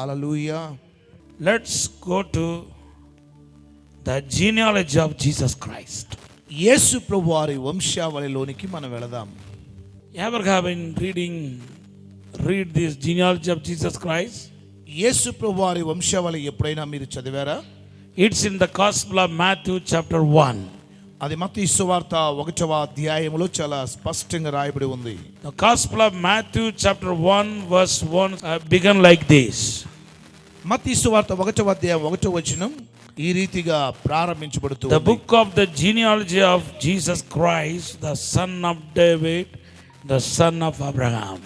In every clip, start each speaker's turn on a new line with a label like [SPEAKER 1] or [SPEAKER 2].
[SPEAKER 1] Hallelujah.
[SPEAKER 2] Let's go to the genealogy of Jesus Christ.
[SPEAKER 1] యేసు ప్రభువారి వంశావళిలోనికి మనం వెళదాం.
[SPEAKER 2] Ever have been read this genealogy of Jesus Christ?
[SPEAKER 1] యేసు ప్రభువారి వంశావళి ఎప్పుడైనా మీరు చదివారా?
[SPEAKER 2] It's in the Gospel of Matthew chapter 1.
[SPEAKER 1] అది మత్తయి సువార్త 1వ అధ్యాయములో చాలా స్పష్టంగా రాయబడి ఉంది.
[SPEAKER 2] The Gospel of Matthew chapter 1 verse 1 began like this.
[SPEAKER 1] మత్తయి సువార్త 1వ అధ్యాయం 1వ వచనం ఈ రీతిగా ప్రారంభించబడుతుంది.
[SPEAKER 2] The book of the genealogy of Jesus Christ, the son of David, the son of Abraham.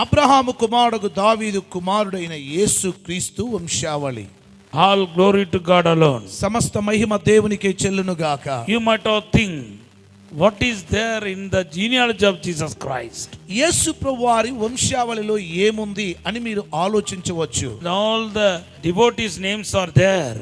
[SPEAKER 1] Abraham కుమారుడు దావీదు కుమారుడైన యేసు క్రీస్తు వంశావళి.
[SPEAKER 2] All glory to God alone.
[SPEAKER 1] సమస్త మహిమ దేవునికే చెల్లును గాక.
[SPEAKER 2] You might have think, what is there in the genealogy of Jesus Christ?
[SPEAKER 1] యేసు ప్రభువారి వంశావళిలో ఏముంది అని మీరు ఆలోచించవచ్చు.
[SPEAKER 2] All the devotees' names are there.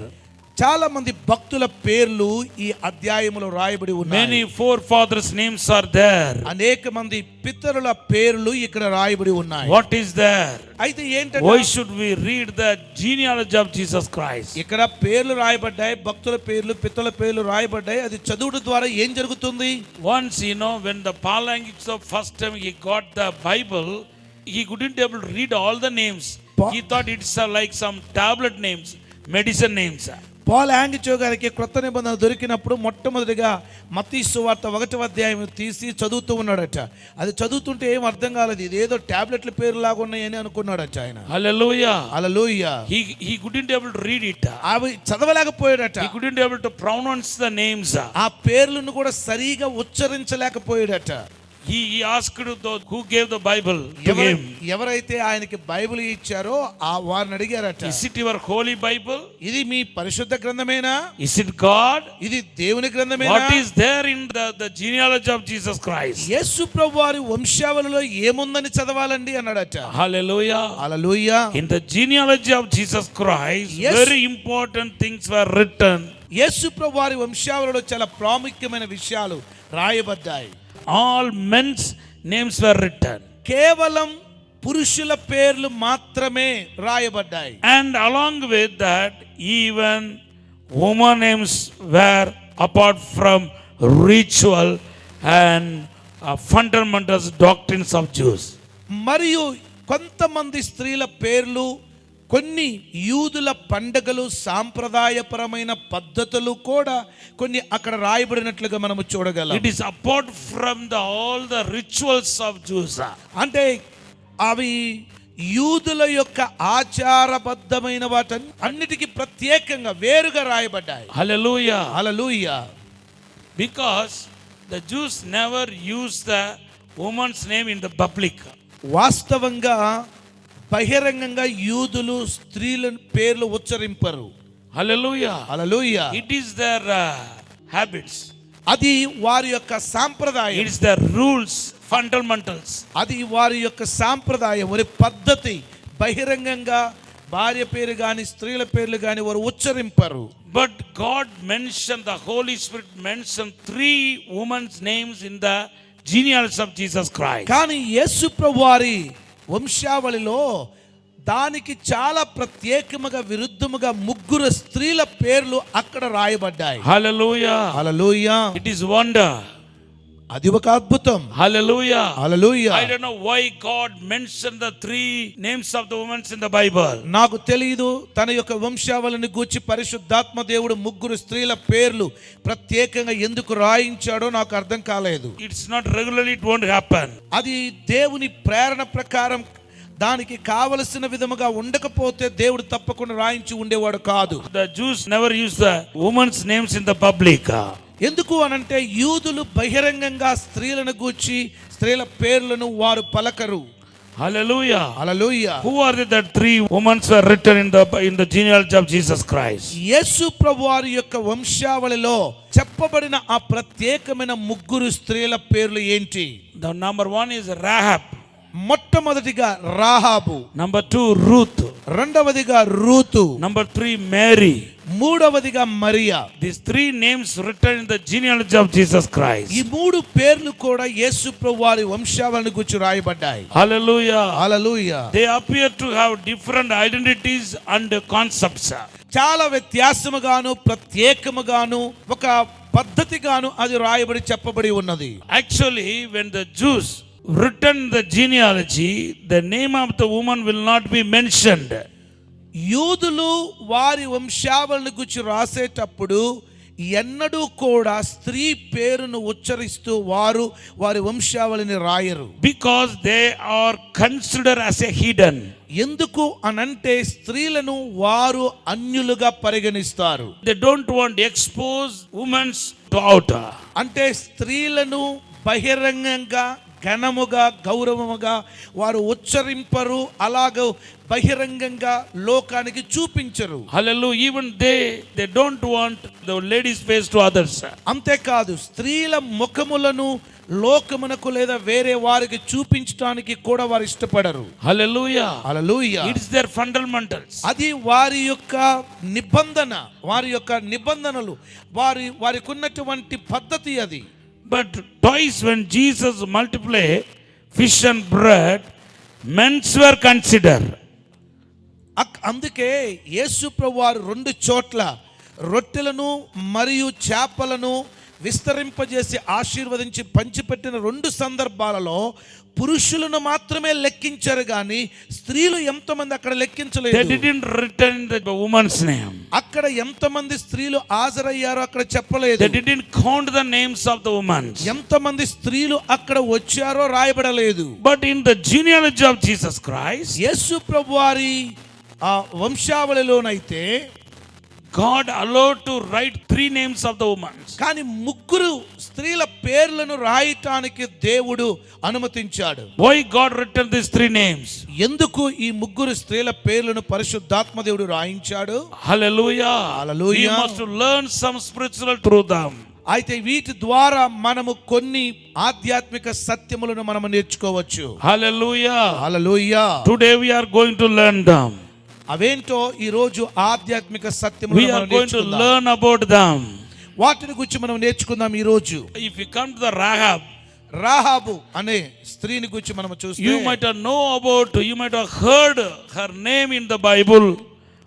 [SPEAKER 1] చాలా మంది భక్తుల పేర్లు ఈ అధ్యాయములో రాయబడి ఉన్నాయి.
[SPEAKER 2] Many forefathers' names are there.
[SPEAKER 1] అనేక మంది పితరుల పేర్లు ఇక్కడ రాయబడి ఉన్నాయి.
[SPEAKER 2] What is there?
[SPEAKER 1] అయితే ఏంటంటే
[SPEAKER 2] Why should we read the genealogy of Jesus Christ?
[SPEAKER 1] ఇక్కడ పేర్లు రాయబడ్డాయి, భక్తుల పేర్లు పితరుల పేర్లు రాయబడ్డాయి. అది చదువుట ద్వారా ఏం జరుగుతుంది?
[SPEAKER 2] Once, when the Palangiso first time he got the Bible, he couldn't able to read all the names. He thought it's like some tablet names, medicine names.
[SPEAKER 1] Paul Yonggi Cho గారికి క్రొత్త నిబంధన దొరికినప్పుడు మొట్టమొదటిగా మత్తయి సువార్త 1వ అధ్యాయం తీసి చదువుతూ ఉన్నాడట. అది చదువుతుంటే ఏం అర్థం కాలేదు, ఇదేదో టాబ్లెట్ల పేరు లాగా ఉన్నాయని అనుకున్నాడట ఆయన.
[SPEAKER 2] హల్లెలూయా,
[SPEAKER 1] హల్లెలూయా.
[SPEAKER 2] he couldn't able to read it.
[SPEAKER 1] అవి చదవలేకపోయాడట.
[SPEAKER 2] He couldn't able to pronounce the names.
[SPEAKER 1] ఆ పేర్లను కూడా సరిగా ఉచ్చరించలేకపోయాడట.
[SPEAKER 2] He asked those who gave the Bible to him.
[SPEAKER 1] ఎవరైతే ఆయనకి బైబిల్ ఇచ్చారో ఆ వారిని అడిగారట,
[SPEAKER 2] Is it your holy Bible?
[SPEAKER 1] ఇది మీ పరిశుద్ధ గ్రంథమేనా?
[SPEAKER 2] Is it God?
[SPEAKER 1] ఇది దేవుని గ్రంథమేనా?
[SPEAKER 2] What is there in the genealogy of Jesus Christ?
[SPEAKER 1] యేసు ప్రభువారి వంశావళిలో ఏముందని చదవాలండి అన్నాడట.
[SPEAKER 2] Hallelujah.
[SPEAKER 1] Hallelujah.
[SPEAKER 2] In the genealogy of Jesus Christ,
[SPEAKER 1] Yes.
[SPEAKER 2] very important things were written.
[SPEAKER 1] యేసు ప్రభువారి వంశావళిలో చాలా ప్రాముఖ్యమైన విషయాలు రాయబడ్డాయి.
[SPEAKER 2] All men's names were written.
[SPEAKER 1] కేవలం పురుషుల పేర్లు మాత్రమే రాయబడ్డాయి.
[SPEAKER 2] And along with that, even women names were apart from ritual and fundamental doctrines of Jews.
[SPEAKER 1] మరియు కొంతమంది స్త్రీల పేర్లు, కొన్ని యూదుల పండగలు, సాంప్రదాయపరమైన పద్ధతులు కూడా కొన్ని అక్కడ రాయబడినట్లుగా మనము చూడగలం.
[SPEAKER 2] It is apart from all the rituals of Jews.
[SPEAKER 1] అంటే అవి యూదుల యొక్క ఆచారబద్ధమైన వాటి అన్నిటికీ ప్రత్యేకంగా వేరుగా రాయబడ్డాయి.
[SPEAKER 2] Hallelujah.
[SPEAKER 1] Hallelujah.
[SPEAKER 2] Because the Jews never used the woman's name in the public.
[SPEAKER 1] వాస్తవంగా బహిరంగంగా యూదులు స్త్రీల పేర్లు ఉచ్చరింపరు.
[SPEAKER 2] Hallelujah.
[SPEAKER 1] Hallelujah.
[SPEAKER 2] It is their habits.
[SPEAKER 1] అది వారి యొక్క సాంప్రదాయం.
[SPEAKER 2] It is their rules, fundamentals.
[SPEAKER 1] అది వారి యొక్క సాంప్రదాయం, వారి పద్ధతి. బహిరంగంగా భార్య పేరు గాని స్త్రీల పేర్లు గాని వారు ఉచ్చరింపరు.
[SPEAKER 2] But God mentioned, the Holy Spirit mentioned 3 women's names in the genealogy of Jesus Christ.
[SPEAKER 1] కానీ యేసు ప్రభువారి వంశావళిలో దానికి చాలా ప్రత్యేకముగా విరుద్ధముగా 3 స్త్రీల పేర్లు అక్కడ రాయబడ్డాయి.
[SPEAKER 2] Hallelujah.
[SPEAKER 1] Hallelujah.
[SPEAKER 2] It is wonder.
[SPEAKER 1] అది ఒక అద్భుతం.
[SPEAKER 2] Hallelujah.
[SPEAKER 1] Hallelujah.
[SPEAKER 2] I don't know why God mentioned the 3 names of the women in the Bible.
[SPEAKER 1] నాకు తెలియదు తన యొక్క వంశావళిని గూర్చి పరిశుద్ధాత్మ దేవుడు 3 స్త్రీల పేర్లు ప్రత్యేకంగా ఎందుకు రాయించాడో నాకు అర్థం కాలేదు.
[SPEAKER 2] It's not regularly, it won't happen.
[SPEAKER 1] అది దేవుని ప్రేరణ ప్రకారం దానికి కావలసిన విధముగా ఉండకపోతే దేవుడు తప్పకుండా రాయించి ఉండేవాడు కాదు.
[SPEAKER 2] The Jews never use the women's names in the public.
[SPEAKER 1] ఎందుకు అనంటే యూదులు బహిరంగంగా స్త్రీలను గూర్చి స్త్రీల పేర్లను వారు పలకరు.
[SPEAKER 2] Hallelujah.
[SPEAKER 1] Hallelujah.
[SPEAKER 2] Who are the 3 women were written in the genealogy of Jesus Christ?
[SPEAKER 1] యేసు ప్రభువారి యొక్క వంశావళిలో చెప్పబడిన ఆ ప్రత్యేకమైన 3 స్త్రీల పేర్లు ఏంటి?
[SPEAKER 2] The number 1 is Rahab.
[SPEAKER 1] మొట్టమొదటిగా రాహాబు,
[SPEAKER 2] Number 2, Ruth.
[SPEAKER 1] రెండవదిగా రూతు,
[SPEAKER 2] Number 3, Mary.
[SPEAKER 1] మూడవదిగా Mariya.
[SPEAKER 2] These 3 names written in the genealogy of Jesus Christ.
[SPEAKER 1] ఈ మూడు పేర్లు కూడా యేసు ప్రభువారి వంశావళిని గురించి రాయబడ్డాయి.
[SPEAKER 2] Hallelujah.
[SPEAKER 1] Hallelujah.
[SPEAKER 2] They appear to have different identities and concepts.
[SPEAKER 1] చాలా వ్యత్యాసముగాను ప్రత్యేకముగాను ఒక పద్ధతిగాను అది రాయబడి చెప్పబడి ఉన్నది.
[SPEAKER 2] Actually, when the Jews written the genealogy, the name of the woman will not be mentioned.
[SPEAKER 1] యూదులు వారి వంశావళిని గురించి రాసేటప్పుడు ఎన్నడూ కూడా స్త్రీ పేరును ఉచ్చరిస్తూ వారి వంశావళిని రాయరు.
[SPEAKER 2] Because they are considered as a hidden.
[SPEAKER 1] ఎందుకు అనంటే స్త్రీలను వారు అన్యులుగా పరిగణిస్తారు.
[SPEAKER 2] They don't want to expose women to outer.
[SPEAKER 1] అంటే స్త్రీలను బహిరంగంగా ఘనముగా గౌరవముగా వారు ఉచ్చరింపరు, అలాగ బహిరంగంగా లోకానికి చూపించరు.
[SPEAKER 2] Hallelujah. Even they don't want the ladies face to others.
[SPEAKER 1] అంతేకాదు స్త్రీల ముఖములను లోకమునకు లేదా వేరే వారికి చూపించడానికి కూడా వారు ఇష్టపడరు.
[SPEAKER 2] Hallelujah.
[SPEAKER 1] Hallelujah.
[SPEAKER 2] It is their fundamentals.
[SPEAKER 1] అది వారి యొక్క నిబంధన, వారి యొక్క నిబంధనలు, వారికి ఉన్నటువంటి పద్ధతి అది.
[SPEAKER 2] But twice when Jesus multiplied fish and bread, men were considered.
[SPEAKER 1] అందుకే యేసు ప్రభువారు 2 చోట్ల రొట్టెలను మరియు చేపలను విస్తరింపజేసి ఆశీర్వదించి పంచిపెట్టిన 2 సందర్భాలలో పురుషులను మాత్రమే లెక్కించారు కానీ స్త్రీలు ఎంతమంది అక్కడ లెక్కించలేదు.
[SPEAKER 2] They didn't written the woman's name.
[SPEAKER 1] అక్కడ ఎంతమంది స్త్రీలు హాజరయ్యారో అక్కడ చెప్పలేదు.
[SPEAKER 2] They didn't count the names of the women.
[SPEAKER 1] ఎంతమంది స్త్రీలు అక్కడ వచ్చారో రాయబడలేదు.
[SPEAKER 2] But in the genealogy of Jesus Christ,
[SPEAKER 1] యేసు ప్రభువారి వంశావళిలోనైతే
[SPEAKER 2] God allowed to write 3 names of the women.
[SPEAKER 1] కానీ 3 స్త్రీల పేర్లను రాయటానికి దేవుడు అనుమతించాడు.
[SPEAKER 2] Why God written these 3 names?
[SPEAKER 1] ఎందుకు ఈ 3 స్త్రీల పేర్లను పరిశుద్ధాత్మ దేవుడు రాయించాడు?
[SPEAKER 2] Hallelujah.
[SPEAKER 1] Hallelujah.
[SPEAKER 2] We must learn some spiritual truth them.
[SPEAKER 1] అయితే వీటి ద్వారా మనము కొన్ని ఆధ్యాత్మిక సత్యములను మనము నేర్చుకోవచ్చు.
[SPEAKER 2] Hallelujah.
[SPEAKER 1] Hallelujah.
[SPEAKER 2] Today we are going to learn them.
[SPEAKER 1] అవేంటో ఈ రోజు ఆధ్యాత్మిక సత్యములను
[SPEAKER 2] We are
[SPEAKER 1] మనం
[SPEAKER 2] going to
[SPEAKER 1] నేర్చుకుందాం.
[SPEAKER 2] learn about them.
[SPEAKER 1] వాటిని గురించి మనం నేర్చుకుందాం ఈ రోజు.
[SPEAKER 2] If you come to the
[SPEAKER 1] Rahab అనే స్త్రీని గురించి మనం చూస్తే
[SPEAKER 2] you might have heard her name in the Bible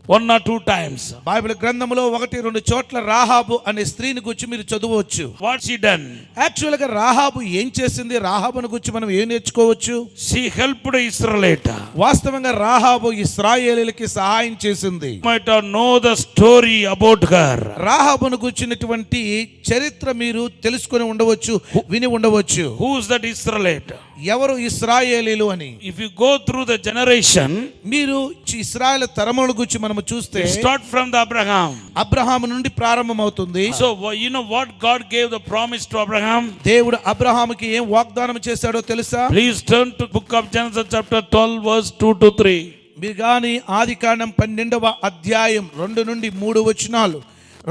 [SPEAKER 2] 1 or 2 times.
[SPEAKER 1] Bible గ్రంథంలో 1-2 చోట్ల రాహాబు అనే స్త్రీని గురించి మీరు చదవచ్చు.
[SPEAKER 2] What she done?
[SPEAKER 1] యాక్చువల్ గా రాహాబు ఏం చేసింది? రాహాబును గురించి మనం ఏం నేర్చుకోవచ్చు?
[SPEAKER 2] She helped Israelite.
[SPEAKER 1] వాస్తవంగా రాహాబు ఇశ్రాయేలీయులకి సహాయం చేసింది.
[SPEAKER 2] You might have know the story about her.
[SPEAKER 1] రాహాబును గురించినటువంటి చరిత్ర మీరు తెలుసుకొని ఉండవచ్చు, విని ఉండవచ్చు.
[SPEAKER 2] Who is that Israelite?
[SPEAKER 1] ఎవరు ఇశ్రాయేలీయులు అని.
[SPEAKER 2] If you go through the generation,
[SPEAKER 1] మీరు ఇశ్రాయేలు తరముల గురించి మనం చూస్తే
[SPEAKER 2] start from the Abraham.
[SPEAKER 1] Abraham నుండి ప్రారంభమవుతుంది.
[SPEAKER 2] So you know what God gave the promise to Abraham?
[SPEAKER 1] దేవుడు అబ్రహాముకి ఏం వాగ్దానం చేశాడో తెలుసా?
[SPEAKER 2] Please turn to book of Genesis chapter 12 verse 2 to 3.
[SPEAKER 1] మీరు కానీ ఆదికాండం 12వ అధ్యాయం 2 నుండి 3 వచనాలు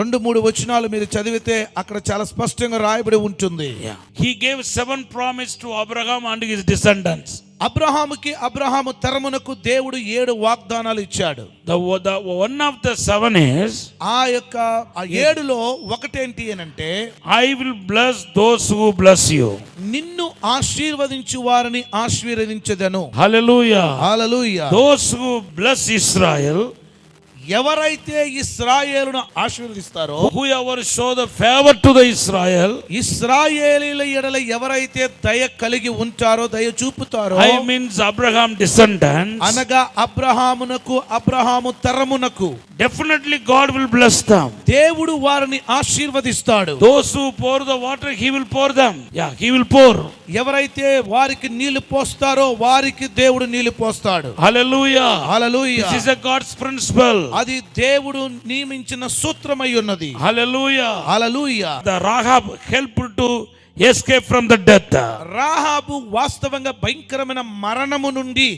[SPEAKER 1] 2-3 వచనాలు మీరు చదివితే అక్కడ చాలా స్పష్టంగా రాయబడి ఉంటుంది.
[SPEAKER 2] He gave 7 promise to Abraham and his descendants.
[SPEAKER 1] Abraham తరమునకు దేవుడు 7 వాగ్దానాలు ఇచ్చాడు.
[SPEAKER 2] The one of the 7 is
[SPEAKER 1] ఆ 7లో ఒకటేంటి అనంటే
[SPEAKER 2] I will bless those who bless you.
[SPEAKER 1] నిన్ను ఆశీర్వదించు వారిని ఆశీర్వదించెదను.
[SPEAKER 2] Hallelujah.
[SPEAKER 1] Hallelujah.
[SPEAKER 2] Those who bless Israel,
[SPEAKER 1] ఎవరైతే ఇశ్రాయేలును ఆశీర్వదిస్తారో,
[SPEAKER 2] whoever show the favor to the Israel,
[SPEAKER 1] ఇశ్రాయేలీయుల ఎడల ఎవరైతే దయ కలిగి ఉంటారో, దయ చూపుతారో,
[SPEAKER 2] I means Abraham descendants,
[SPEAKER 1] అనగా Abraham తరమునకు
[SPEAKER 2] definitely God will bless them.
[SPEAKER 1] దేవుడు వారిని ఆశీర్వదిస్తాడు.
[SPEAKER 2] Those who pour the water, he will pour them. He will pour.
[SPEAKER 1] ఎవరైతే వారికి నీళ్లు పోస్తారో వారికి దేవుడు నీళ్లు పోస్తాడు.
[SPEAKER 2] Hallelujah.
[SPEAKER 1] Hallelujah.
[SPEAKER 2] This is a God's principle.
[SPEAKER 1] అది దేవుడు నియమించిన సూత్రమై ఉన్నది.
[SPEAKER 2] Hallelujah.
[SPEAKER 1] Hallelujah.
[SPEAKER 2] The Rahab helped to escaped from the death.
[SPEAKER 1] Rahab వాస్తవంగా భయంకరమైన మరణము నుండి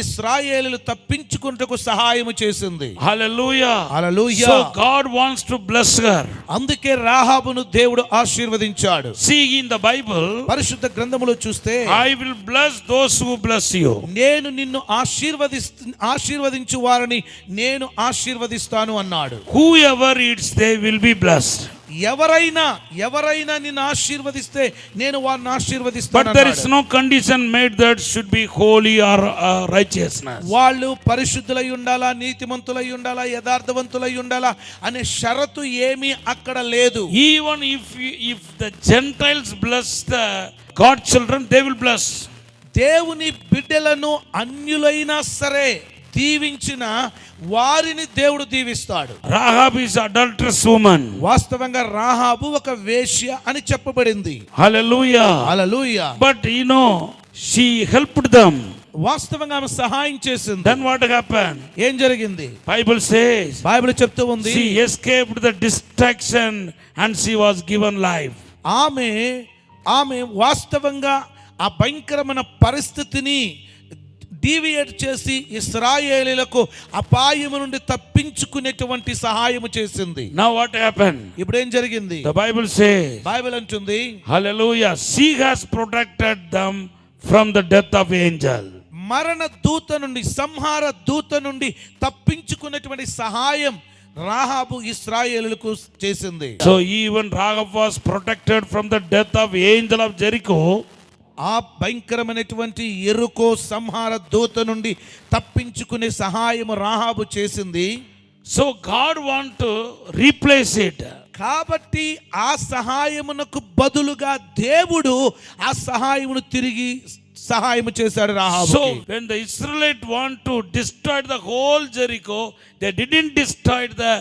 [SPEAKER 1] ఇశ్రాయేలును తప్పించుకొనుటకు సహాయము చేసింది.
[SPEAKER 2] Hallelujah.
[SPEAKER 1] Hallelujah.
[SPEAKER 2] So God wants to bless her.
[SPEAKER 1] అందుకే రాహాబును దేవుడు ఆశీర్వదించాడు.
[SPEAKER 2] See, in the Bible,
[SPEAKER 1] పరిశుద్ధ గ్రంథములో చూస్తే
[SPEAKER 2] I will bless those who bless you.
[SPEAKER 1] నేను నిన్ను ఆశీర్వదించు వారిని నేను ఆశీర్వదిస్తాను అన్నాడు.
[SPEAKER 2] Whoever eats, they will be blessed.
[SPEAKER 1] ఎవరైనా నిన్ను ఆశీర్వదిస్తే నేను వారిని ఆశీర్వదిస్తాను.
[SPEAKER 2] But there is no condition made that should be holy or righteousness.
[SPEAKER 1] వాళ్ళు పరిశుద్ధులై ఉండాలా, నీతిమంతులై ఉండాలా, యథార్థవంతులై ఉండాలా అనే షరతు ఏమీ అక్కడ లేదు.
[SPEAKER 2] Even if the Gentiles bless the God children, they will bless.
[SPEAKER 1] దేవుని బిడ్డలను అన్యులైనా సరే దీవించిన వారిని దేవుడు దీవిస్తాడు.
[SPEAKER 2] Rahab is adulterous woman.
[SPEAKER 1] వాస్తవంగా రాహాబు ఒక వేశ్య అని చెప్పబడింది.
[SPEAKER 2] Hallelujah.
[SPEAKER 1] Hallelujah.
[SPEAKER 2] But she helped them.
[SPEAKER 1] వాస్తవంగా ఆమె సహాయం చేసింది.
[SPEAKER 2] Then what happened?
[SPEAKER 1] ఏం జరిగింది?
[SPEAKER 2] Bible says
[SPEAKER 1] బైబిల్ చెప్తూ ఉంది,
[SPEAKER 2] she escaped the destruction and she was given life.
[SPEAKER 1] ఆమె వాస్తవంగా ఆ భయంకరమైన పరిస్థితిని డీవియేట్ చేసి ఇశ్రాయేలీయులకు అపాయము నుండి తప్పించుకునేటువంటి సహాయము చేసింది.
[SPEAKER 2] Now what happened?
[SPEAKER 1] ఇప్పుడు ఏం జరిగింది?
[SPEAKER 2] The Bible says,
[SPEAKER 1] బైబిల్ అంటుంది,
[SPEAKER 2] hallelujah, she has protected them from the death of angel.
[SPEAKER 1] మరణ దూత నుండి, సంహార దూత నుండి తప్పించుకునేటువంటి సహాయం రాహాబు ఇశ్రాయేలులకు చేసింది.
[SPEAKER 2] So even Rahab was protected from the death of angel of Jericho.
[SPEAKER 1] ఆ భయంకరమైనటువంటి యెరికో సంహార దూత నుండి తప్పించుకునే సహాయము రాహాబు చేసింది.
[SPEAKER 2] So God want to replace it.
[SPEAKER 1] కాబట్టి ఆ సహాయమునకు బదులుగా దేవుడు ఆ సహాయమును తిరిగి సహాయము చేశాడు రాహాబుకి.
[SPEAKER 2] So when the Israelites want to destroy the whole Jericho, they didn't destroy the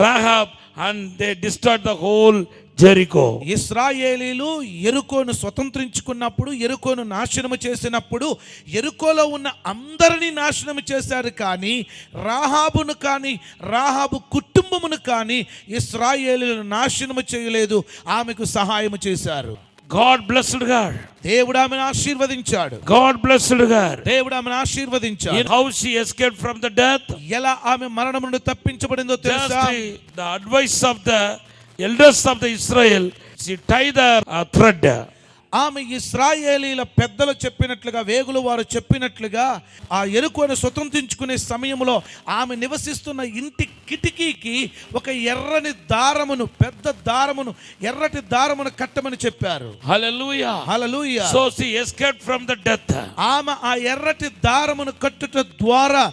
[SPEAKER 2] Rahab and they destroyed the whole Jericho.
[SPEAKER 1] ఇశ్రాయేలీలు యెరికోను స్వతంత్రించుకున్నప్పుడు, యెరికోను నాశనము చేసినప్పుడు యెరికోలో ఉన్న అందరినీ నాశనము చేశారు. కానీ రాహాబును కానీ రాహాబు కుటుంబమును కానీ ఇశ్రాయేలీలు నాశనము చేయలేదు, ఆమెకు సహాయము చేశారు.
[SPEAKER 2] God blessed her.
[SPEAKER 1] దేవుడు ఆమెను ఆశీర్వదించాడు.
[SPEAKER 2] God blessed her.
[SPEAKER 1] దేవుడు ఆమెను ఆశీర్వదించాడు.
[SPEAKER 2] How she escaped from the death?
[SPEAKER 1] ఎలా ఆమె మరణం నుండి తప్పించబడిందో తెలుసా?
[SPEAKER 2] Just the advice of the elders of the Israel, she tied the thread.
[SPEAKER 1] ఆమె ఇశ్రాయేలీల పెద్దలు చెప్పినట్లుగా, వేగులు వారు చెప్పినట్లుగా ఆ యెరికోను స్వతంత్రించుకునే సమయంలో ఆమె నివసిస్తున్న ఇంటి కిటికీకి ఒక ఎర్రని దారమును, పెద్ద దారమును, ఎర్రటి దారమును కట్టమని చెప్పారు.
[SPEAKER 2] Hallelujah.
[SPEAKER 1] Hallelujah.
[SPEAKER 2] So she escaped from the death.
[SPEAKER 1] ఆమె ఆ ఎర్రటి దారమును కట్టుట ద్వారా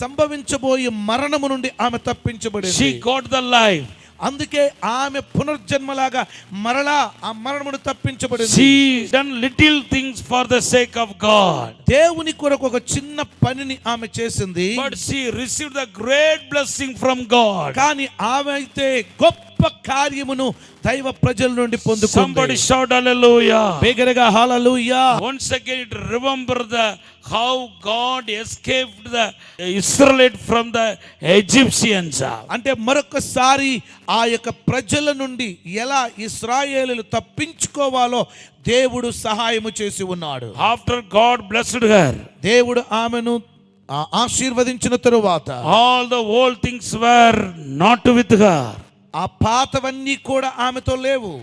[SPEAKER 1] సంభవించబోయే మరణము నుండి ఆమె తప్పించబడింది.
[SPEAKER 2] She got the life.
[SPEAKER 1] అందుకే ఆమె పునర్జన్మలాగా మరలా ఆ మరణమును తప్పించబడింది.
[SPEAKER 2] She done little things for the sake of God.
[SPEAKER 1] దేవుని కొరకు ఒక చిన్న పనిని ఆమె చేసింది.
[SPEAKER 2] But she received the great blessing from God.
[SPEAKER 1] కానీ ఆమె అయితే గొప్ప కార్యమును దైవ ప్రజల నుండి పొందుకుంది.
[SPEAKER 2] Somebody shout hallelujah.
[SPEAKER 1] బిగ్గరగా హల్లెలూయా.
[SPEAKER 2] Once again remember how God escaped the Israelites from the Egyptians.
[SPEAKER 1] అంటే మరొకసారి ఆ యొక్క ప్రజల నుండి ఎలా ఇశ్రాయేలులు తప్పించుకోవాలో దేవుడు సహాయము చేసి ఉన్నాడు.
[SPEAKER 2] After God blessed her,
[SPEAKER 1] దేవుడు ఆమెను ఆశీర్వదించిన తరువాత
[SPEAKER 2] all the old things were not with her.
[SPEAKER 1] ఆ పాతవన్నీ కూడా ఆమెతో లేవు.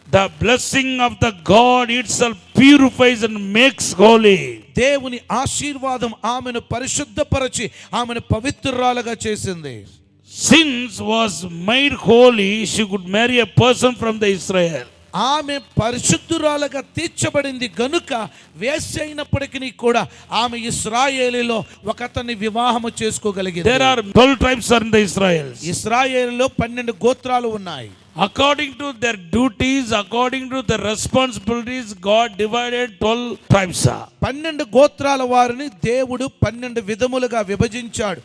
[SPEAKER 2] The blessing of the God itself purifies and makes holy.
[SPEAKER 1] దేవుని ఆశీర్వాదం ఆమెను పరిశుద్ధపరచి ఆమెను పవిత్రురాలుగా చేసింది.
[SPEAKER 2] Since was made holy, she could marry a person from the Israel.
[SPEAKER 1] ఆమె పరిశుద్ధురాలుగా తీర్చబడింది గనుక వేశ్య అయినప్పటికీ కూడా ఆమె ఇశ్రాయేలులో ఒకతన్ని వివాహము చేసుకోగలిగింది.
[SPEAKER 2] There are 12 tribes in the Israels.
[SPEAKER 1] ఇశ్రాయేలులో 12 గోత్రాలు ఉన్నాయి.
[SPEAKER 2] According to their duties, according to their responsibilities, God divided 12 tribes.
[SPEAKER 1] 12 గోత్రాల వారిని దేవుడు 12 విధములుగా విభజించాడు.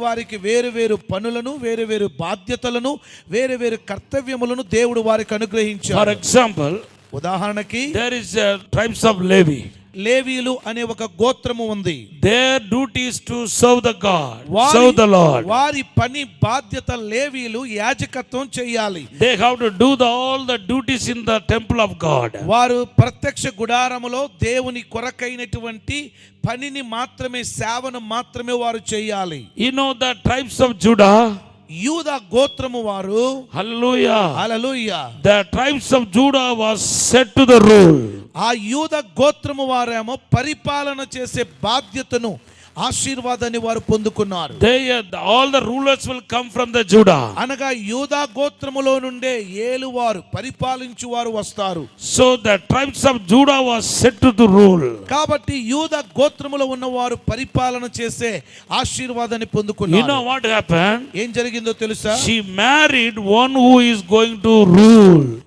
[SPEAKER 1] వారికి వేరు పనులను, వేరు బాధ్యతలను, వేరు కర్తవ్యములను దేవుడు వారికి అనుగ్రహించాడు.
[SPEAKER 2] For example,
[SPEAKER 1] ఉదాహరణకి
[SPEAKER 2] there is a tribes of Levi.
[SPEAKER 1] లేవీయులు అనే ఒక గోత్రము ఉంది.
[SPEAKER 2] Their duty is to serve the God,
[SPEAKER 1] వారి-
[SPEAKER 2] serve the Lord.
[SPEAKER 1] వారి పని బాధ్యత లేవీయులు యాజకత్వం చేయాలి.
[SPEAKER 2] They have to do all the duties in the temple of God.
[SPEAKER 1] వారు ప్రత్యక్ష గుడారములో దేవుని కొరకైనటువంటి పనిని మాత్రమే, సేవను మాత్రమే వారు చేయాలి.
[SPEAKER 2] You know the tribes of Judah.
[SPEAKER 1] యూదా గోత్రము వారు,
[SPEAKER 2] Hallelujah.
[SPEAKER 1] Hallelujah,
[SPEAKER 2] The tribes of Judah was set to the rule.
[SPEAKER 1] ఆ యూదా గోత్రము వారేమో పరిపాలన చేసే బాధ్యతను, ఆశీర్వాదాన్ని వారు పొందుకున్నారు.
[SPEAKER 2] All the rulers will come from the Judah.
[SPEAKER 1] అనగా యూదా గోత్రములో నుండే ఏలువారు, పరిపాలించువారు వస్తారు.
[SPEAKER 2] So the tribes of Judah was set to the rule.
[SPEAKER 1] కాబట్టి యూదా గోత్రములో ఉన్నవారు పరిపాలన చేసే ఆశీర్వాదాన్ని
[SPEAKER 2] You know
[SPEAKER 1] పొందుకున్నారు.
[SPEAKER 2] what happened?
[SPEAKER 1] ఏం జరిగిందో తెలుసా?
[SPEAKER 2] She married one who is going to rule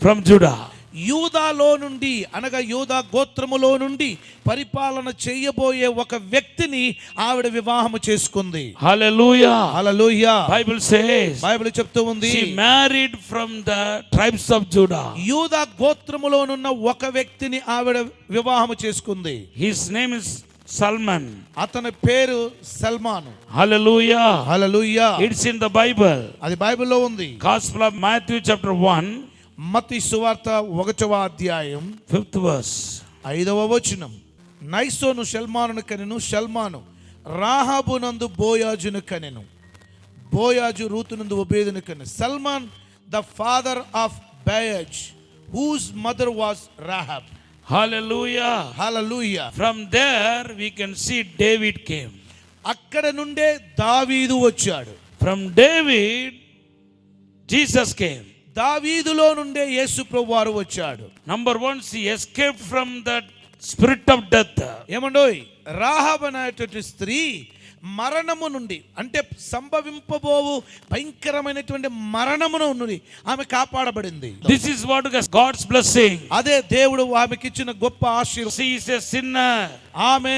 [SPEAKER 2] from Judah.
[SPEAKER 1] యూదాలో నుండి, అనగా యూదా గోత్రములో నుండి పరిపాలన చేయబోయే ఒక వ్యక్తిని ఆవిడ వివాహము చేసుకుంది.
[SPEAKER 2] Hallelujah.
[SPEAKER 1] హల్లెలూయా.
[SPEAKER 2] Bible says
[SPEAKER 1] బైబిల్ చెప్తూ ఉంది,
[SPEAKER 2] she married from the tribes of Judah.
[SPEAKER 1] యూదా గోత్రములోనున్న ఒక వ్యక్తిని ఆవిడ వివాహము చేసుకుంది.
[SPEAKER 2] His name is Salman.
[SPEAKER 1] అతని పేరు Salman.
[SPEAKER 2] Hallelujah.
[SPEAKER 1] Hallelujah.
[SPEAKER 2] It's in the Bible.
[SPEAKER 1] అది బైబిల్లో ఉంది.
[SPEAKER 2] Gospel of Matthew chapter 1,
[SPEAKER 1] మత్తయి సువార్త 1వ అధ్యాయం
[SPEAKER 2] 5th verse.
[SPEAKER 1] 5వ వచనం. నైసోను షల్మానును కనెను, షల్మాను రాహాబునందు బోయాజును కనెను, బోయాజు రూతునందు ఒబేదును కనెను. Salman the father of బయజ్, who's mother was Rahab.
[SPEAKER 2] Hallelujah.
[SPEAKER 1] Hallelujah.
[SPEAKER 2] From there we can see David came.
[SPEAKER 1] అక్కడ నుండే దావీదు వచ్చాడు.
[SPEAKER 2] From David Jesus came.
[SPEAKER 1] దావీదులో నుండే యేసు ప్రభువారు వచ్చాడు.
[SPEAKER 2] Number one, she escaped from that spirit of death.
[SPEAKER 1] ఏమండోయ్, రాహాబ్ అనేటువంటి స్త్రీ మరణము నుండి, అంటే సంభవింపబోవు భయంకరమైనటువంటి మరణమును నుండి ఆమె కాపాడబడింది.
[SPEAKER 2] This is what is God's blessing.
[SPEAKER 1] అదే దేవుడు ఆమెకి ఇచ్చిన గొప్ప ఆశీర్వాదం.
[SPEAKER 2] She is a sinner.
[SPEAKER 1] ఆమె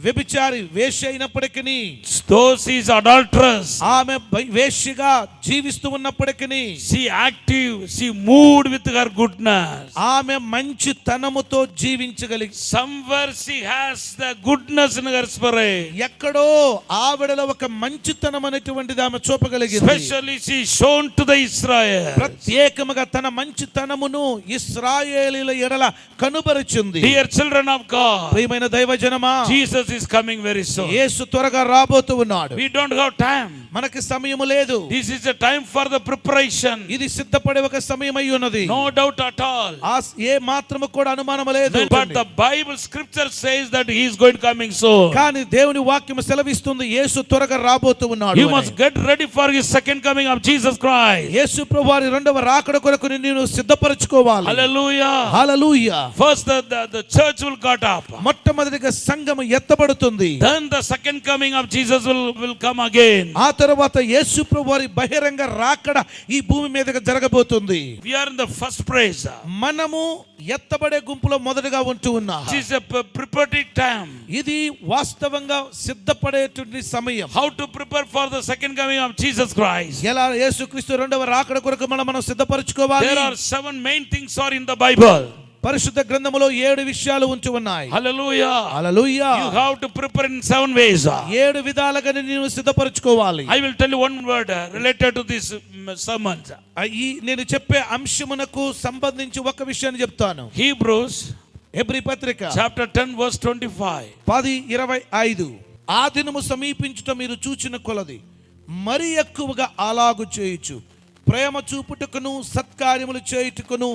[SPEAKER 1] వ్యభిచారి, వేశ్య అయినప్పటికీ,
[SPEAKER 2] Though she is adulterous,
[SPEAKER 1] ఆమె వేశ్యగా జీవిస్తూ ఉన్నప్పటికీ,
[SPEAKER 2] she active, she moved with her goodness.
[SPEAKER 1] ఆమె మంచి తనముతో జీవించగలిగి,
[SPEAKER 2] Somewhere she has the goodness in her spirit.
[SPEAKER 1] ఎక్కడో ఆవిడలో ఒక మంచితనం అనేటువంటిది ఆమె చూపగలిగింది.
[SPEAKER 2] Especially she shown to the Israel.
[SPEAKER 1] ప్రత్యేకముగా తన మంచితనమును ఇశ్రాయేలీయుల ఎడల కనుబరిచింది.
[SPEAKER 2] Dear children of God,
[SPEAKER 1] ప్రియమైన దైవజనమా,
[SPEAKER 2] Jesus is coming very soon.
[SPEAKER 1] యేసు త్వరగా రాబోతూ ఉన్నాడు.
[SPEAKER 2] We don't have time.
[SPEAKER 1] మనకి సమయం లేదు.
[SPEAKER 2] This is a time for the preparation.
[SPEAKER 1] ఇది సిద్ధపడే ఒక సమయం అయి ఉన్నది.
[SPEAKER 2] No doubt at all.
[SPEAKER 1] ఏ మాత్రము కూడా అనుమానం లేదు.
[SPEAKER 2] But the Bible scripture says that he is going to coming soon.
[SPEAKER 1] కానీ దేవుని వాక్యం సెలవిస్తుంది యేసు త్వరగా రాబోతూ ఉన్నాడు.
[SPEAKER 2] You must get ready for his second coming of Jesus Christ.
[SPEAKER 1] యేసు ప్రభువారి రెండవ రాకడ కొరకు నిన్ను సిద్ధపరచుకోవాలి.
[SPEAKER 2] Hallelujah.
[SPEAKER 1] Hallelujah.
[SPEAKER 2] First the church will got up.
[SPEAKER 1] మొట్టమొదటిగా సంఘం ఎత్తబడుతుంది.
[SPEAKER 2] Then the second coming of Jesus will come again.
[SPEAKER 1] ఆ తరువాత యేసు ప్రభువారి బహిరంగ రాకడ ఈ భూమి మీదకి జరగబోతుంది.
[SPEAKER 2] We are in the first praise.
[SPEAKER 1] మనము ఎత్తబడే గుంపులో మొదటగా ఉంటూ ఉన్నాం.
[SPEAKER 2] This is a preparatory time.
[SPEAKER 1] ఇది వాస్తవంగా సిద్ధపడేటువంటి సమయం.
[SPEAKER 2] How to prepare for the second coming of Jesus Christ?
[SPEAKER 1] ఎలా యేసుక్రీస్తు రెండవ రాకడ కొరకు మనం సిద్ధపరచుకోవాలి?
[SPEAKER 2] There are 7 main things are in the Bible.
[SPEAKER 1] పరిశుద్ధ గ్రంథములో 7 విషయాలు ఉంచి ఉన్నాయి.
[SPEAKER 2] Hallelujah.
[SPEAKER 1] Hallelujah.
[SPEAKER 2] You have to prepare in 7 ways.
[SPEAKER 1] 7 విధాలుగా నీవు సిద్ధపరచుకోవాలి.
[SPEAKER 2] I will tell you one word related to this sermon.
[SPEAKER 1] ఈ నేను చెప్పే అంశమునకు సంబంధించి ఒక విషయాన్ని చెప్తాను.
[SPEAKER 2] Hebrews
[SPEAKER 1] హెబ్రీ పత్రిక
[SPEAKER 2] chapter 10 verse 25.
[SPEAKER 1] 10:25. ఆ దినము సమీపించుట మీరు చూచిన కొలది మరి ఎక్కువగా అలాగు చేయుచు ప్రేమ చూపుటకును సత్కార్యములు చేయుటకును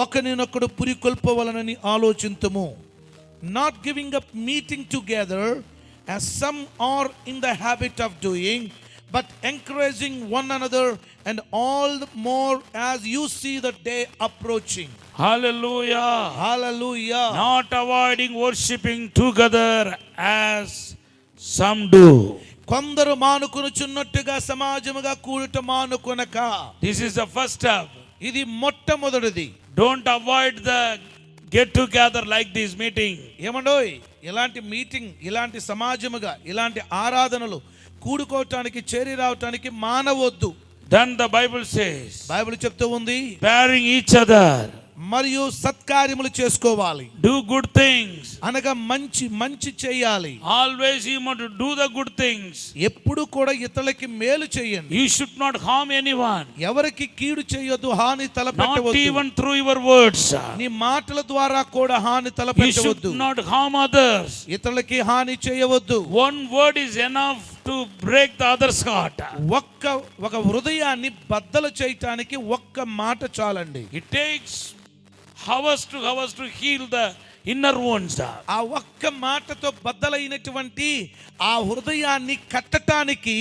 [SPEAKER 1] ఒకరినొకడు పురికొల్పవలనని ఆలోచింతుము. Not giving up meeting together as some are in the habit of doing, but encouraging one another, and all the more as you see the day approaching.
[SPEAKER 2] Hallelujah.
[SPEAKER 1] Hallelujah.
[SPEAKER 2] Not avoiding worshiping together as some do.
[SPEAKER 1] కొందరు మానుకొనుచున్నట్టుగా సమాజముగా కూడుట మానుకొనక.
[SPEAKER 2] This is the first step.
[SPEAKER 1] ఇది మొట్టమొదటిది.
[SPEAKER 2] Don't avoid the get together like this meeting.
[SPEAKER 1] ఏమండోయ్, ఇలాంటి meeting, ఇలాంటి సమాజముగా, ఇలాంటి ఆరాధనలు కూడుకోవటానికి, చేరి రావటానికి మానవద్దు.
[SPEAKER 2] Then the Bible says,
[SPEAKER 1] Bible చెప్తూ ఉంది,
[SPEAKER 2] bearing each other.
[SPEAKER 1] మరియు సత్కార్యములు చేసుకోవాలి.
[SPEAKER 2] Do good things.
[SPEAKER 1] అనగా మంచి చేయాలి.
[SPEAKER 2] Always you must do the good things.
[SPEAKER 1] ఎప్పుడు కూడా ఇతరులకి మేలు చేయండి.
[SPEAKER 2] You should not harm anyone.
[SPEAKER 1] ఎవరికి కీడు చేయొద్దు, హాని
[SPEAKER 2] Not
[SPEAKER 1] తలపెట్టవద్దు.
[SPEAKER 2] even through your words.
[SPEAKER 1] నీ మాటల ద్వారా కూడా హాని
[SPEAKER 2] You should
[SPEAKER 1] తలపెట్టవద్దు.
[SPEAKER 2] not harm others.
[SPEAKER 1] ఇతరులకి హాని చేయవద్దు.
[SPEAKER 2] One word is enough to break the other's heart.
[SPEAKER 1] ఒక హృదయాన్ని బద్దలు చేయటానికి ఒక్క మాట చాలండి.
[SPEAKER 2] It takes hours to heal the inner wounds.
[SPEAKER 1] ఆ ఒక్క మాటతో బద్దలైనటువంటి ఆ హృదయాన్ని కట్టటానికి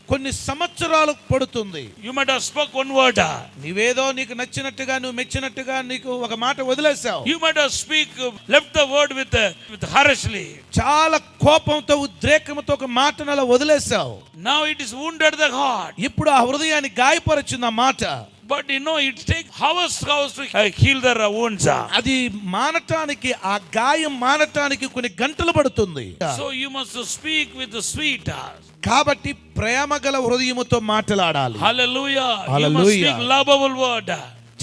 [SPEAKER 1] కొన్ని సంవత్సరాలు పడుతుంది.
[SPEAKER 2] You might have spoke one word.
[SPEAKER 1] నీవేదో నీకు నచ్చినట్టుగా నువ్వు మెచ్చినట్టుగా నీకు ఒక మాట వదిలేసావు.
[SPEAKER 2] You might have left the word with harshly.
[SPEAKER 1] చాలా కోపంతో ఉద్రేకంతో ఒక మాటను అలా వదిలేసావు.
[SPEAKER 2] Now it is wounded the heart.
[SPEAKER 1] ఇప్పుడు ఆ హృదయాన్ని గాయపరిచింది ఆ మాట.
[SPEAKER 2] But it takes hours to heal the wounds.
[SPEAKER 1] అది మానటానికి, ఆ గాయం మానటానికి కొన్ని గంటలు పడుతుంది.
[SPEAKER 2] So you must speak with the sweet.
[SPEAKER 1] కాబట్టి ప్రేమ గల హృదయముతో మాట్లాడాలి.
[SPEAKER 2] Hallelujah. You must
[SPEAKER 1] Hallelujah.
[SPEAKER 2] speak lovable word.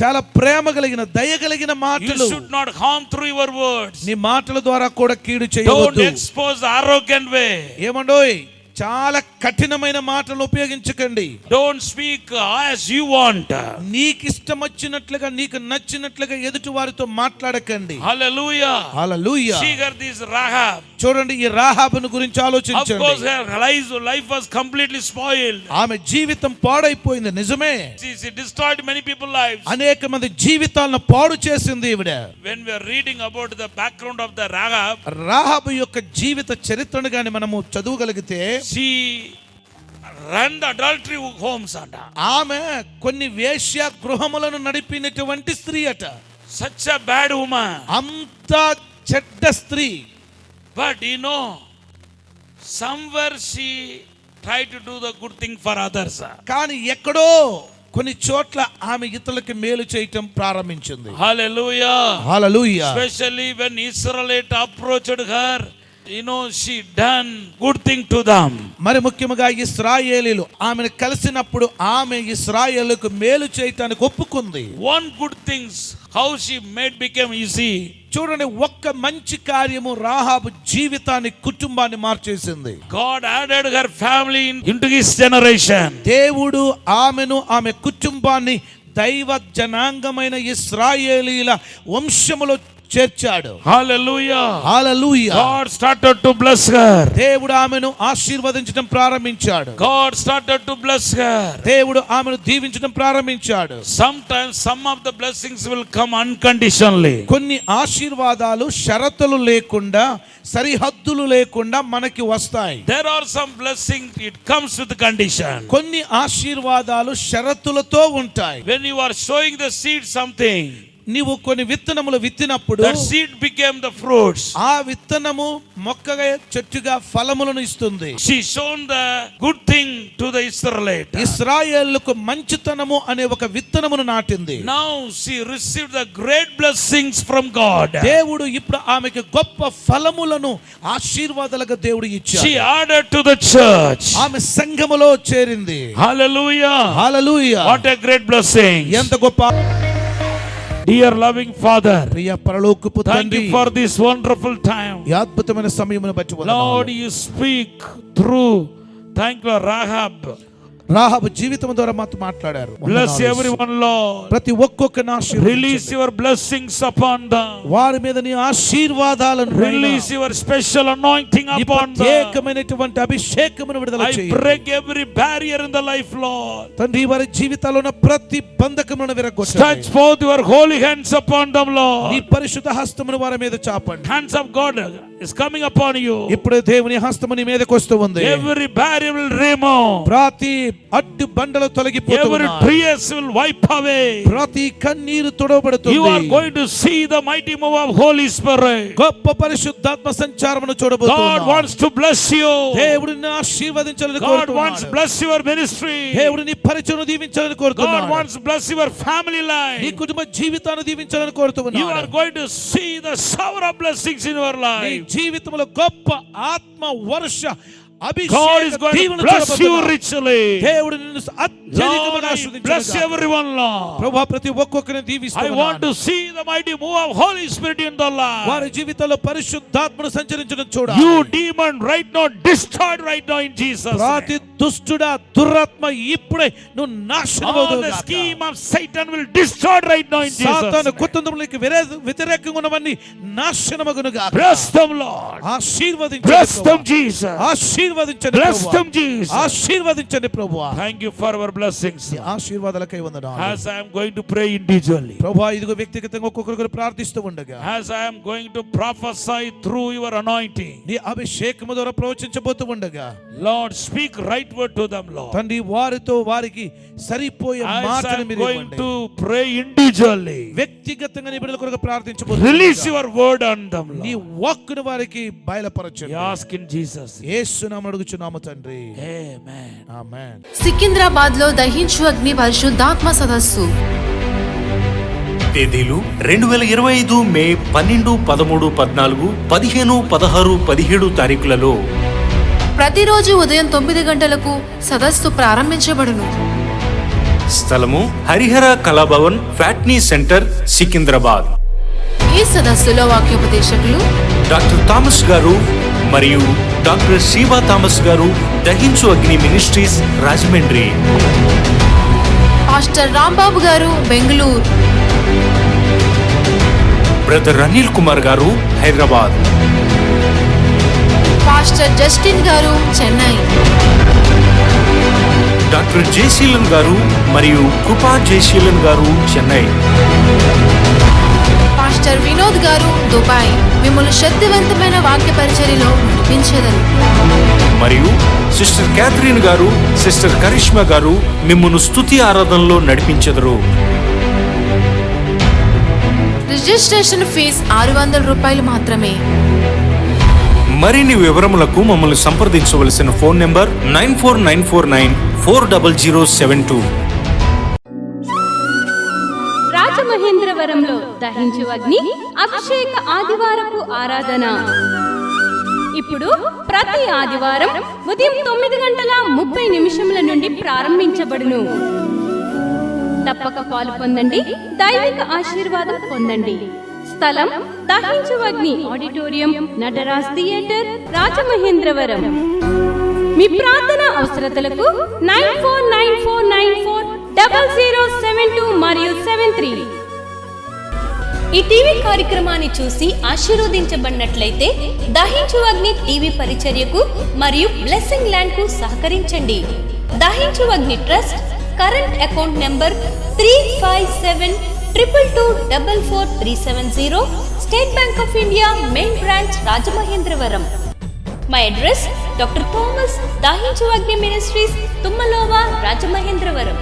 [SPEAKER 1] చాలా ప్రేమ కలిగిన, దయ కలిగిన
[SPEAKER 2] You
[SPEAKER 1] మాటలు.
[SPEAKER 2] should not harm through your words.
[SPEAKER 1] నీ మాటల ద్వారా కూడా కీడు
[SPEAKER 2] Don't
[SPEAKER 1] చేయవద్దు.
[SPEAKER 2] expose the arrogant way.
[SPEAKER 1] ఏమండోయ్, చాలా కఠినమైన మాటలు ఉపయోగించకండి.
[SPEAKER 2] Don't speak as you want.
[SPEAKER 1] నీకు ఇష్టం వచ్చినట్లుగా, నీకు నచ్చినట్లుగా ఎదుటి వారితో మాట్లాడకండి.
[SPEAKER 2] Hallelujah.
[SPEAKER 1] Hallelujah.
[SPEAKER 2] See her this Rahab.
[SPEAKER 1] చూడండి, ఈ రాహాబును గురించి
[SPEAKER 2] Of
[SPEAKER 1] ఆలోచించండి.
[SPEAKER 2] course her life was completely spoiled.
[SPEAKER 1] ఆమె జీవితం పాడైపోయింది, నిజమే.
[SPEAKER 2] She destroyed many people's lives.
[SPEAKER 1] అనేక మంది జీవితాలను పాడు చేసింది ఈవిడ.
[SPEAKER 2] When we are reading about the background of the Rahab,
[SPEAKER 1] Rahab యొక్క జీవిత చరిత్రను గాని మనము చదవగలిగితే,
[SPEAKER 2] she ran the adultery homes and
[SPEAKER 1] ఆమె కొన్ని వేశ్య గృహములను నడిపినటువంటి స్త్రీ అట.
[SPEAKER 2] such a bad woman.
[SPEAKER 1] అంత చెడ్డ స్త్రీ.
[SPEAKER 2] But somewhere she tried to do the good thing for others.
[SPEAKER 1] కానీ ఎక్కడో కొన్ని చోట్ల ఆమె ఇతరులకు మేలు చేయటం ప్రారంభించింది.
[SPEAKER 2] Hallelujah.
[SPEAKER 1] Hallelujah.
[SPEAKER 2] Especially when Israelite approached her, she done good thing to them.
[SPEAKER 1] మరి ముఖ్యంగా ఇశ్రాయేలీలు ఆమెను కలిసినప్పుడు ఆమె ఇశ్రాయేలుకు మేలు చేయటానికి ఒప్పుకుంది.
[SPEAKER 2] One good things how she made became easy.
[SPEAKER 1] చూడండి, ఒక్క మంచి కార్యము రాహాబు జీవితాన్ని, కుటుంబాన్ని మార్చేసింది.
[SPEAKER 2] God added her family into his generation.
[SPEAKER 1] దేవుడు ఆమెను, ఆమె కుటుంబాన్ని దైవ జనాంగమైన ఇశ్రాయేలీల వంశములో చేర్చాడు.
[SPEAKER 2] Hallelujah.
[SPEAKER 1] Hallelujah.
[SPEAKER 2] God started to bless her.
[SPEAKER 1] దేవుడు ఆమెను ఆశీర్వదించడం ప్రారంభించాడు.
[SPEAKER 2] God started to bless her.
[SPEAKER 1] దేవుడు ఆమెను దీవించడం ప్రారంభించాడు.
[SPEAKER 2] Sometimes some of the blessings will come unconditionally.
[SPEAKER 1] కొన్ని ఆశీర్వాదాలు షరతులు లేకుండా, సరిహద్దులు లేకుండా మనకి వస్తాయి.
[SPEAKER 2] There are some blessings it comes with condition.
[SPEAKER 1] కొన్ని ఆశీర్వాదాలు షరతులతో ఉంటాయి.
[SPEAKER 2] When you are sowing the seed something,
[SPEAKER 1] నీవు కొన్ని విత్తనములు విత్తినప్పుడు
[SPEAKER 2] that seed became the fruits.
[SPEAKER 1] ఆ విత్తనము మొక్కగా, చెట్టుగా ఫలములను ఇస్తుంది.
[SPEAKER 2] She shown the good thing to the Israelite.
[SPEAKER 1] ఇశ్రాయేలుకు మంచితనము అనే ఒక విత్తనమును నాటింది.
[SPEAKER 2] Now she received the great blessings from God.
[SPEAKER 1] దేవుడు ఇప్పుడు ఆమెకి గొప్ప ఫలములను, ఆశీర్వాదాలుగా దేవుడు ఇచ్చాడు.
[SPEAKER 2] She added to the church.
[SPEAKER 1] ఆమె సంఘములో చేరింది.
[SPEAKER 2] Hallelujah.
[SPEAKER 1] Hallelujah.
[SPEAKER 2] What a great blessing.
[SPEAKER 1] ఎంత గొప్ప.
[SPEAKER 2] Dear loving Father,
[SPEAKER 1] ప్రియ పరలోకపు
[SPEAKER 2] thank
[SPEAKER 1] తండ్రి,
[SPEAKER 2] you for this wonderful time.
[SPEAKER 1] ఈ అద్భుతమైన సమయమును బట్టి
[SPEAKER 2] Lord,
[SPEAKER 1] వందనాలు.
[SPEAKER 2] you speak through, thank you, Rahab.
[SPEAKER 1] Rahab జీవితం ద్వారా మాతో మాట్లాడారు.
[SPEAKER 2] Bless everyone, Lord.
[SPEAKER 1] ప్రతి ఒక్కొక్కరిని ఆశీర్వదించండి.
[SPEAKER 2] Release your blessings upon them.
[SPEAKER 1] వారి మీద నీ ఆశీర్వాదాలను
[SPEAKER 2] Release your special anointing upon them.
[SPEAKER 1] ప్రత్యేకమైనటువంటి అభిషేకమును విడుదల
[SPEAKER 2] I
[SPEAKER 1] చేయండి.
[SPEAKER 2] break every barrier in the life, Lord.
[SPEAKER 1] తండ్రి, వారి జీవితాల్లో ఉన్న ప్రతి బంధకమును
[SPEAKER 2] Stretch
[SPEAKER 1] విరగొట్టండి.
[SPEAKER 2] forth your holy hands upon them,
[SPEAKER 1] నీ
[SPEAKER 2] Lord.
[SPEAKER 1] పరిశుద్ధ హస్తమును వారి మీద చాపండి.
[SPEAKER 2] Hands of God is coming upon you.
[SPEAKER 1] ఇప్పుడే దేవుని హస్తము నీ మీదకి వస్తూ ఉంది.
[SPEAKER 2] Every barrier will remove.
[SPEAKER 1] ప్రతి అడ్డు బండలు
[SPEAKER 2] Every
[SPEAKER 1] తొలగిపోతున్నాయి.
[SPEAKER 2] tears will wipe away.
[SPEAKER 1] ప్రతి కన్నీరు తుడవబడుతుంది.
[SPEAKER 2] You are going to see the mighty move of Holy Spirit.
[SPEAKER 1] గొప్ప పరిశుద్ధాత్మ సంచారమును
[SPEAKER 2] God
[SPEAKER 1] చూడబోతున్నావు.
[SPEAKER 2] wants to bless you.
[SPEAKER 1] దేవుడు నిన్ను ఆశీర్వదించాలని
[SPEAKER 2] God wants to
[SPEAKER 1] కోరుతున్నాడు.
[SPEAKER 2] bless your ministry.
[SPEAKER 1] దేవుడు నీ పరిచయను దీవించాలని
[SPEAKER 2] God
[SPEAKER 1] కోరుతున్నాడు.
[SPEAKER 2] wants to bless your family
[SPEAKER 1] నీ
[SPEAKER 2] life.
[SPEAKER 1] కుటుంబ జీవితాన్ని దీవించాలని
[SPEAKER 2] You
[SPEAKER 1] కోరుతున్నాడు.
[SPEAKER 2] are going to see the shower of blessings in your
[SPEAKER 1] నీ
[SPEAKER 2] life.
[SPEAKER 1] జీవితంలో గొప్ప ఆత్మ వర్ష
[SPEAKER 2] God is going to bless you richly.
[SPEAKER 1] దేవుడు నిన్ను అత్యధికముగా
[SPEAKER 2] Lord, I
[SPEAKER 1] ఆశీర్వదించును
[SPEAKER 2] bless
[SPEAKER 1] గాక.
[SPEAKER 2] everyone, Lord.
[SPEAKER 1] ప్రభువా ప్రతి ఒక్కొక్కరిని దీవిస్తూ
[SPEAKER 2] I want to see the mighty move of Holy Spirit in the life.
[SPEAKER 1] వారి జీవితంలో పరిశుద్ధాత్మను సంచరించడం చూడ.
[SPEAKER 2] You demon right now destroyed right now in Jesus
[SPEAKER 1] ప్రతి
[SPEAKER 2] name.
[SPEAKER 1] దుష్టుడా దురాత్మ ఇప్పుడే నువ్వు
[SPEAKER 2] All
[SPEAKER 1] నాశనమవుదువు
[SPEAKER 2] the
[SPEAKER 1] గాక.
[SPEAKER 2] scheme of Satan will destroyed right now in Jesus
[SPEAKER 1] సాతాను
[SPEAKER 2] name.
[SPEAKER 1] కుతంత్రములకు వ్యతిరేకంగా ఉన్నవన్నీ నాశనమగును గాక.
[SPEAKER 2] Bless them, Lord.
[SPEAKER 1] ఆశీర్వదించండి
[SPEAKER 2] Bless them,
[SPEAKER 1] ప్రభువా.
[SPEAKER 2] Jesus.
[SPEAKER 1] ఆశీర్వదించండి
[SPEAKER 2] Bless
[SPEAKER 1] ప్రభువా.
[SPEAKER 2] them, Jesus.
[SPEAKER 1] ఆశీర్వదించండి ప్రభువా.
[SPEAKER 2] Thank you for our blessings.
[SPEAKER 1] ఈ ఆశీర్వాదాలకై వందనాలు.
[SPEAKER 2] As I am going to pray individually,
[SPEAKER 1] ప్రభువా ఇదిగో వ్యక్తిగతంగా ఒక్కొక్కరు ప్రార్థిస్తూ ఉండగా
[SPEAKER 2] as I am going to prophesy through your anointing,
[SPEAKER 1] నీ అభిషేకము ద్వారా ప్రవచించబోతూ ఉండగా
[SPEAKER 2] Lord, speak right word to them, Lord.
[SPEAKER 1] తండ్రి వారితో వారికి సరిపోయే
[SPEAKER 2] As I
[SPEAKER 1] మాటలు
[SPEAKER 2] am
[SPEAKER 1] మీరు
[SPEAKER 2] going
[SPEAKER 1] ఇవ్వండి.
[SPEAKER 2] to pray individually,
[SPEAKER 1] వ్యక్తిగతంగా నీ బిడ్డల కొరకు ప్రార్థించబోతూ
[SPEAKER 2] release
[SPEAKER 1] ఉండగా
[SPEAKER 2] your word on them,
[SPEAKER 1] నీ
[SPEAKER 2] Lord.
[SPEAKER 1] వాక్కును వారికి
[SPEAKER 2] We
[SPEAKER 1] బయలుపరచండి.
[SPEAKER 2] ask in Jesus' name.
[SPEAKER 1] యేసు నామమున అడుగుచున్నాము తండ్రి.
[SPEAKER 2] Amen.
[SPEAKER 1] ఆమేన్.
[SPEAKER 3] సికింద్రాబాద్ లో దహించు అగ్ని పరిశుద్ధాత్మ సదస్సు
[SPEAKER 4] తేదీలు 2025 మే 12, 13, 14, 15, 16, 17 తారీఖులలో
[SPEAKER 3] ప్రతిరోజు ఉదయం 9 గంటలకు సదస్సు ప్రారంభించబడును.
[SPEAKER 4] స్థలము హరిహర కళాభవన్ ఫ్యాట్నీ సెంటర్ సికింద్రాబాద్.
[SPEAKER 3] ఈ సదస్సులో వాక్యోపదేశకులు
[SPEAKER 4] డాక్టర్ థామస్ గారు మరియు డాక్టర్ శివా థామస్ గారు, దహించు అగ్ని మినిస్ట్రీస్ రాజమండ్రి.
[SPEAKER 3] పాస్టర్ రాంబాబు గారు బెంగళూరు,
[SPEAKER 4] బ్రదర్ అనిల్ కుమార్ గారు హైదరాబాద్.
[SPEAKER 3] పాస్టర్ జస్టిన్ గారు చెన్నై,
[SPEAKER 4] డాక్టర్ జయశీలన్ గారు మరియు కృపా జయశీలన్ గారు చెన్నై.
[SPEAKER 3] పాస్టర్ వినోద్ గారు దుబాయ్. మిమ్మల్ని శక్తివంతమైన వాక్య పరిచర్యలో నడిపించెదరు.
[SPEAKER 4] మరియు సిస్టర్ క్యాథరిన్ గారు, సిస్టర్ కరిష్మా గారు మిమ్మును స్తుతి ఆరాధనలో నడిపించెదరు.
[SPEAKER 3] రిజిస్ట్రేషన్ ఫీజు 600 రూపాయలు మాత్రమే.
[SPEAKER 4] మరిన్ని వివరములకు మమ్మల్ని సంప్రదించవలసిన ఫోన్ నెంబర్ 9494940072.
[SPEAKER 5] రాజమహేంద్రవరంలో దహించు అగ్ని అభిషేక ఆదివారపు ఆరాధన ఇప్పుడు ప్రతి ఆదివారం ఉదయం 9:30 నుండి ప్రారంభించబడును. తప్పక పాలు పొందండి, దైవిక ఆశీర్వాదం పొందండి. స్థలం దహించు అగ్ని ఆడిటోరియం, నటరాజ్ థియేటర్, రాజమహేంద్రవరం. మీ ప్రార్థన అవసరతలకు 9494940072 మరియు 73. ఈ టీవీ కార్యక్రమాన్ని చూసి ఆశీర్వదించబడినట్లయితే దహించు అగ్ని టీవీ పరిచర్యకు మరియు బ్లెస్సింగ్ ల్యాండ్ కు సహకరించండి. దహించు అగ్ని trust current account number 357222444370, State Bank of India main branch Rajamahendravaram. My address doctor Thomas దహించు అగ్ని మినిస్ట్రీస్ తుమ్మలోవా రాజమహేంద్రవరం.